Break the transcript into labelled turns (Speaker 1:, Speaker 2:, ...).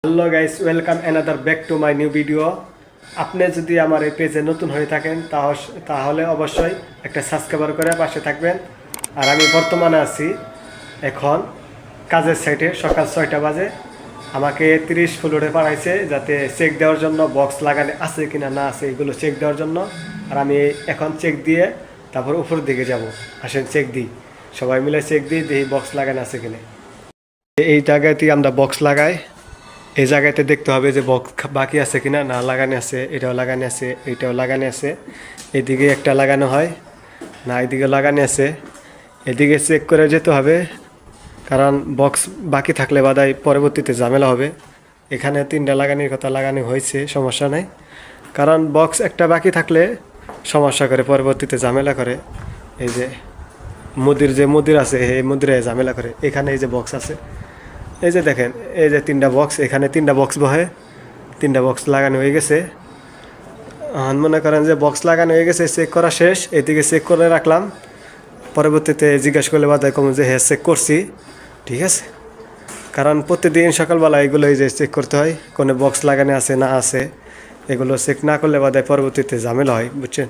Speaker 1: Hello guys, welcome another back to my new video. আপনি যদি আমার এই পেজে নতুন হয়ে থাকেন তাহলে অবশ্যই একটা সাবস্ক্রাইবার করে পাশে থাকবেন। আর আমি বর্তমানে আছি এখন কাজের সাইটে, সকাল 6টা বাজে। আমাকে 30 ফ্লোরে পাঠাইছে যাতে চেক দেওয়ার জন্য, বক্স লাগানো আছে কিনা না আছে এগুলো চেক দেওয়ার জন্য। আর আমি এখন চেক দিয়ে তারপর উপরের দিকে যাব। আসেন চেক দিই, সবাই মিলে চেক দিই, দেখি বক্স লাগানো আছে কিনা। এই জায়গাতেই আমরা বক্স লাগাই। এই জায়গাতে দেখতে হবে যে বক্স বাকি আছে কিনা, না লাগানো আছে, এটাও লাগানো আছে, এইটাও লাগানো আছে, এদিকে একটা লাগানো হয় না, এদিকে লাগানো আছে, এদিকে চেক করে যেতে হবে। কারণ বক্স বাকি থাকলে বাদাই পরবর্তীতে ঝামেলা হবে। এখানে 3টা লাগানোর কথা লাগানো হয়েছে, সমস্যা নাই। কারণ বক্স একটা বাকি থাকলে সমস্যা করে, পরবর্তীতে ঝামেলা করে। এই যে মুদির আছে, এই মুদিরে ঝামেলা করে। এখানে এই যে বক্স আছে, এই যে দেখেন, এই যে 3টা বক্স, এখানে 3টা বক্স বহে। 3টা বক্স লাগানো হয়ে গেছে। মনে করেন যে বক্স লাগানো হয়ে গেছে, চেক করা শেষ। এদিকে চেক করে রাখলাম, পরবর্তীতে জিজ্ঞাসা করলে বাদে কম যে হ্যাঁ চেক করছি, ঠিক আছে। কারণ প্রতিদিন সকালবেলা এগুলো এই যে চেক করতে হয়, কোনো বক্স লাগানো আছে না আছে, এগুলো চেক না করলে বাদে পরবর্তীতে ঝামেলা হয়, বুঝছেন।